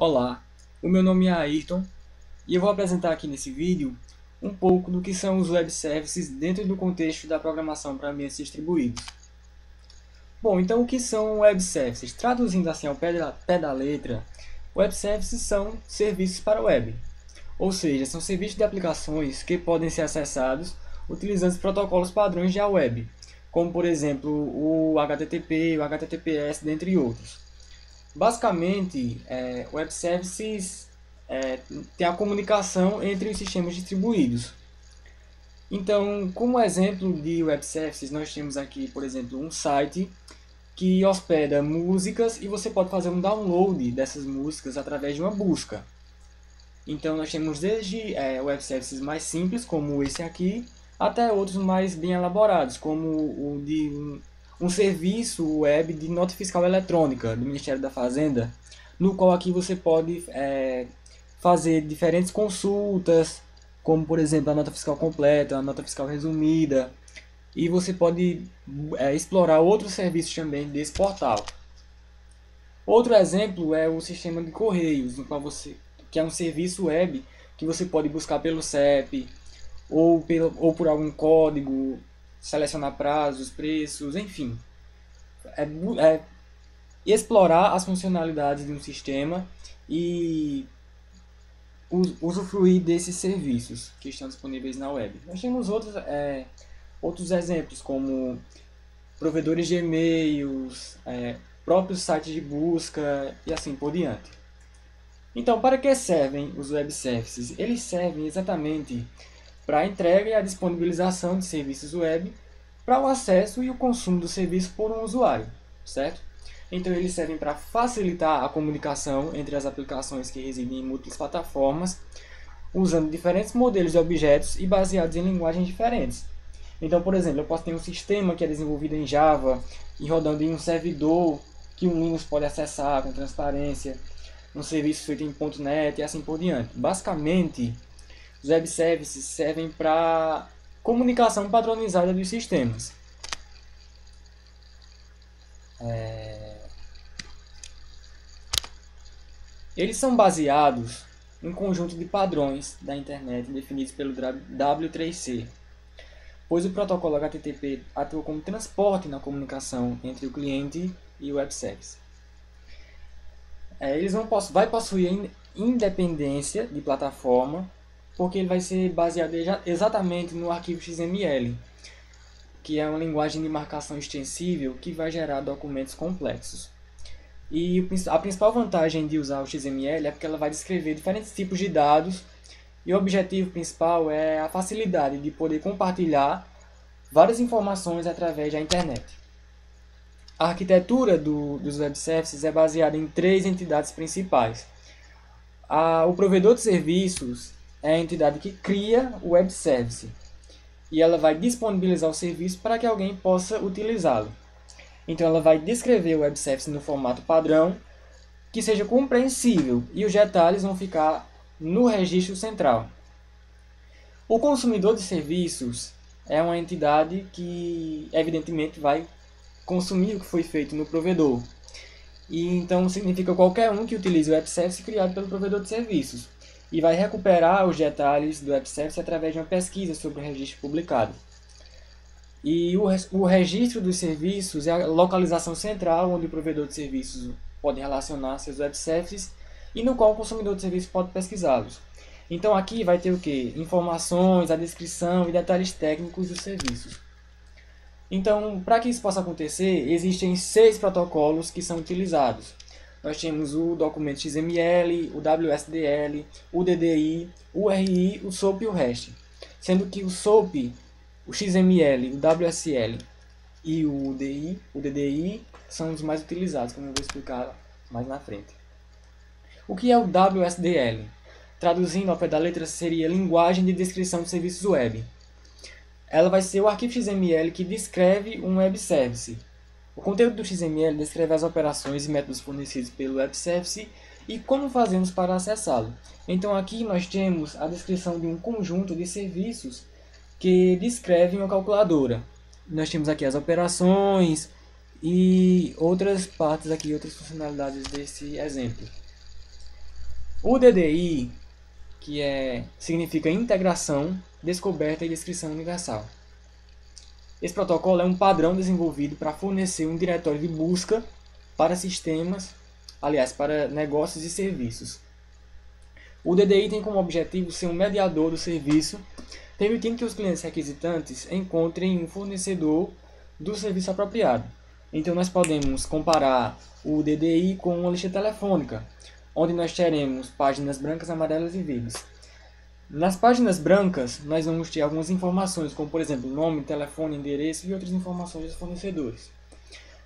Olá, o meu nome é Ayrton e eu vou apresentar aqui nesse vídeo um pouco do que são os web services dentro do contexto da programação para ambientes distribuídos. Bom, então o que são web services? Traduzindo assim ao pé da letra, web services são serviços para web, ou seja, são serviços de aplicações que podem ser acessados utilizando os protocolos padrões de web, como por exemplo o HTTP, o HTTPS, dentre outros. Basicamente, web services tem a comunicação entre os sistemas distribuídos. Então, como exemplo de web services, nós temos aqui, por exemplo, um site que hospeda músicas e você pode fazer um download dessas músicas através de uma busca. Então, nós temos desde web services mais simples, como esse aqui, até outros mais bem elaborados, como o de um serviço web de nota fiscal eletrônica do Ministério da Fazenda, no qual aqui você pode fazer diferentes consultas, como por exemplo a nota fiscal completa, a nota fiscal resumida, e você pode explorar outros serviços também desse portal. Outro exemplo é o sistema de correios, no qual que é um serviço web que você pode buscar pelo CEP ou por algum código, selecionar prazos, preços, enfim. É explorar as funcionalidades de um sistema e usufruir desses serviços que estão disponíveis na web. Nós temos outros exemplos, como provedores de e-mails, próprios sites de busca e assim por diante. Então, para que servem os web services? Eles servem exatamente para a entrega e a disponibilização de serviços web para o acesso e o consumo do serviço por um usuário, certo? Então eles servem para facilitar a comunicação entre as aplicações que residem em múltiplas plataformas, usando diferentes modelos de objetos e baseados em linguagens diferentes. Então, por exemplo, eu posso ter um sistema que é desenvolvido em Java e rodando em um servidor que um Linux pode acessar com transparência, um serviço feito em .NET e assim por diante. Basicamente, os web services servem para comunicação padronizada dos sistemas. Eles são baseados em um conjunto de padrões da internet definidos pelo W3C, pois o protocolo HTTP atua como transporte na comunicação entre o cliente e o web service. Eles vai possuir independência de plataforma, porque ele vai ser baseado exatamente no arquivo XML, que é uma linguagem de marcação extensível que vai gerar documentos complexos. E a principal vantagem de usar o XML é porque ela vai descrever diferentes tipos de dados, e o objetivo principal é a facilidade de poder compartilhar várias informações através da internet. A arquitetura dos web services é baseada em três entidades principais. O provedor de serviços é a entidade que cria o web service e ela vai disponibilizar o serviço para que alguém possa utilizá-lo. Então ela vai descrever o web service no formato padrão que seja compreensível e os detalhes vão ficar no registro central. O consumidor de serviços é uma entidade que evidentemente vai consumir o que foi feito no provedor. E então significa qualquer um que utilize o web service criado pelo provedor de serviços e vai recuperar os detalhes do web service através de uma pesquisa sobre o registro publicado. E o registro dos serviços é a localização central onde o provedor de serviços pode relacionar seus web services e no qual o consumidor de serviços pode pesquisá-los. Então aqui vai ter o que? Informações, a descrição e detalhes técnicos dos serviços. Então, para que isso possa acontecer, existem 6 protocolos que são utilizados. Nós temos o documento XML, o WSDL, o DDI, o RI, o SOAP e o REST. Sendo que o SOAP, o XML, o WSL e o DDI são os mais utilizados, como eu vou explicar mais na frente. O que é o WSDL? Traduzindo ao pé da letra, seria Linguagem de Descrição de Serviços Web. Ela vai ser o arquivo XML que descreve um web service. O conteúdo do XML descreve as operações e métodos fornecidos pelo web service e como fazemos para acessá-lo. Então aqui nós temos a descrição de um conjunto de serviços que descrevem uma calculadora. Nós temos aqui as operações e outras partes aqui, outras funcionalidades desse exemplo. O DDI, significa integração, descoberta e descrição universal. Esse protocolo é um padrão desenvolvido para fornecer um diretório de busca para sistemas, aliás, para negócios e serviços. O DDI tem como objetivo ser um mediador do serviço, permitindo que os clientes requisitantes encontrem um fornecedor do serviço apropriado. Então nós podemos comparar o DDI com uma lista telefônica, onde nós teremos páginas brancas, amarelas e verdes. Nas páginas brancas, nós vamos ter algumas informações, como por exemplo, nome, telefone, endereço e outras informações dos fornecedores.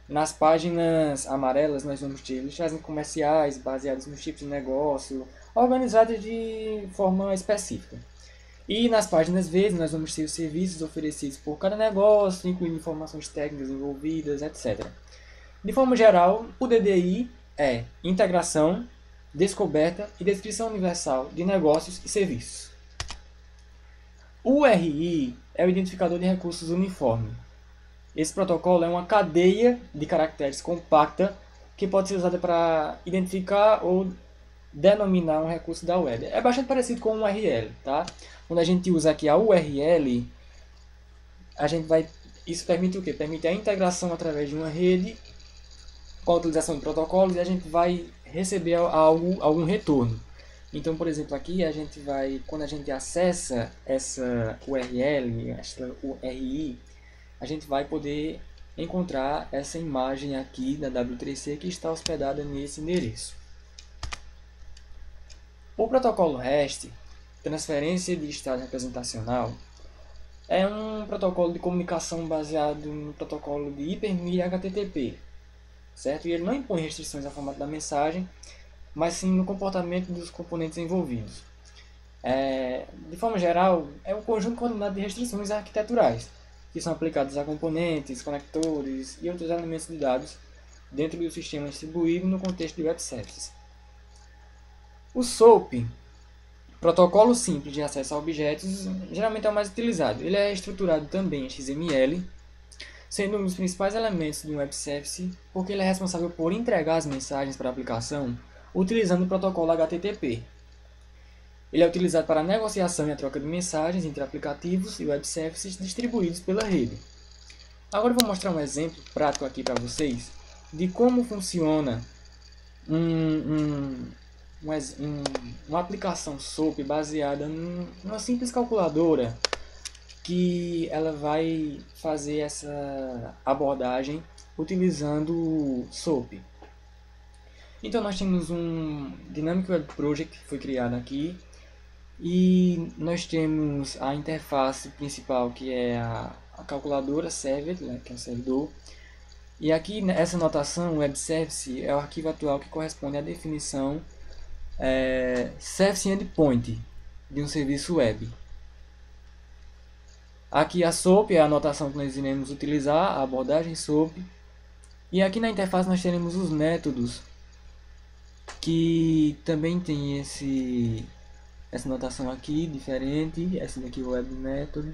Nas páginas amarelas, nós vamos ter listagens comerciais baseadas nos tipos de negócio, organizadas de forma específica. E nas páginas verdes, nós vamos ter os serviços oferecidos por cada negócio, incluindo informações técnicas envolvidas, etc. De forma geral, o DDI é integração, descoberta e descrição universal de negócios e serviços. O URI é o identificador de recursos uniforme. Esse protocolo é uma cadeia de caracteres compacta que pode ser usada para identificar ou denominar um recurso da web. É bastante parecido com um URL, tá? Quando a gente usa aqui a URL, isso permite o quê? Permite a integração através de uma rede com a utilização de protocolos e a gente vai receber algum retorno. Então, por exemplo, aqui quando a gente acessa essa URL, essa URI, a gente vai poder encontrar essa imagem aqui da W3C que está hospedada nesse endereço. O protocolo REST, transferência de estado representacional, é um protocolo de comunicação baseado no protocolo de hipermídia HTTP, certo? E ele não impõe restrições ao formato da mensagem, mas sim no comportamento dos componentes envolvidos. De forma geral, é um conjunto coordenado de restrições arquiteturais, que são aplicadas a componentes, conectores e outros elementos de dados dentro do sistema distribuído no contexto de web services. O SOAP, protocolo simples de acesso a objetos, geralmente é o mais utilizado. Ele é estruturado também em XML, sendo um dos principais elementos de um web service, porque ele é responsável por entregar as mensagens para a aplicação utilizando o protocolo HTTP. Ele é utilizado para a negociação e a troca de mensagens entre aplicativos e web services distribuídos pela rede. Agora eu vou mostrar um exemplo prático aqui para vocês de como funciona uma aplicação SOAP baseada numa simples calculadora que ela vai fazer essa abordagem utilizando SOAP. Então nós temos um Dynamic Web Project que foi criado aqui e nós temos a interface principal que é a calculadora server, né, que é o servidor. E aqui essa notação web service é o arquivo atual que corresponde à definição service endpoint de um serviço web. Aqui a SOAP é a notação que nós iremos utilizar, a abordagem SOAP. E aqui na interface nós teremos os métodos que também tem essa notação aqui diferente. Essa daqui é o web method.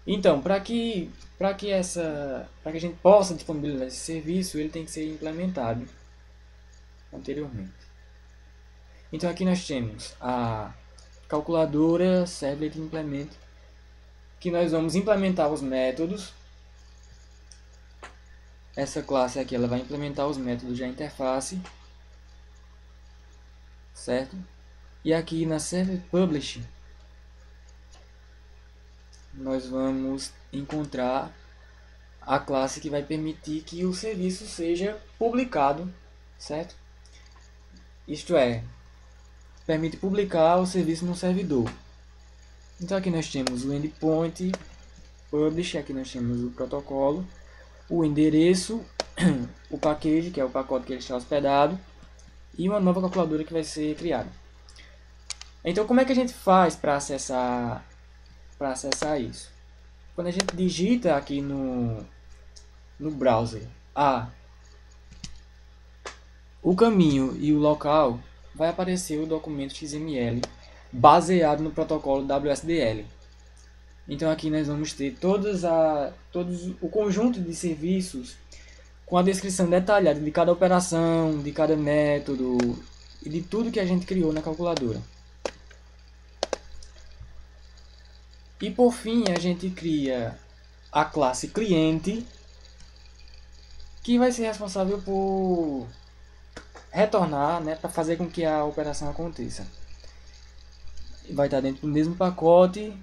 Então, para que a gente possa disponibilizar esse serviço, ele tem que ser implementado anteriormente. Então aqui nós temos a calculadora servlet implement, que nós vamos implementar os métodos. Essa classe aqui ela vai implementar os métodos da interface, certo? E aqui na servlet publish nós vamos encontrar a classe que vai permitir que o serviço seja publicado, certo? Isto é, permite publicar o serviço no servidor. Então aqui nós temos o endpoint publish, aqui nós temos o protocolo, o endereço, o package, que é o pacote que ele está hospedado, e uma nova calculadora que vai ser criada. Então como é que a gente faz para acessar isso? Quando a gente digita aqui no browser o caminho e o local, vai aparecer o documento XML baseado no protocolo WSDL. Então aqui nós vamos ter todos o conjunto de serviços com a descrição detalhada de cada operação, de cada método, e de tudo que a gente criou na calculadora. E por fim a gente cria a classe cliente, que vai ser responsável por retornar, né, para fazer com que a operação aconteça. Vai estar dentro do mesmo pacote.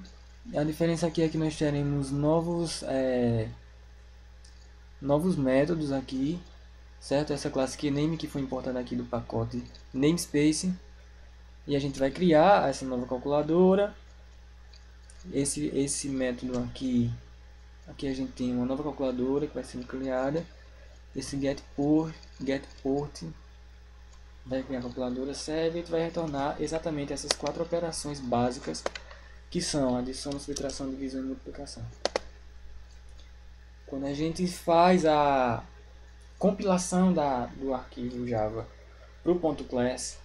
A diferença aqui é que nós teremos novos métodos aqui, certo? Essa classe keyname que foi importada aqui do pacote namespace, e a gente vai criar essa nova calculadora. Esse método aqui a gente tem uma nova calculadora que vai ser criada. Esse getPort vai criar a calculadora serve e vai retornar exatamente essas 4 operações básicas, que são adição, subtração, divisão e multiplicação. Quando a gente faz a compilação do arquivo Java para o .class,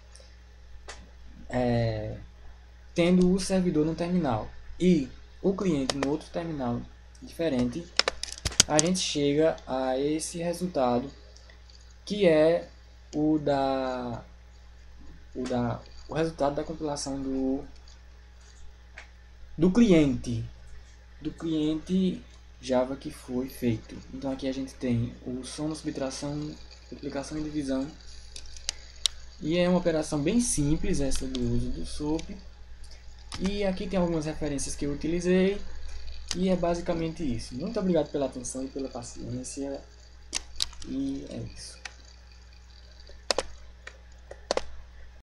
tendo o servidor no terminal e o cliente no outro terminal diferente, a gente chega a esse resultado, que é o resultado da compilação do cliente Java que foi feito. Então aqui a gente tem o soma, subtração, multiplicação e divisão, e é uma operação bem simples essa do uso do SOAP. E aqui tem algumas referências que eu utilizei, e é basicamente isso. Muito obrigado pela atenção e pela paciência, e é isso.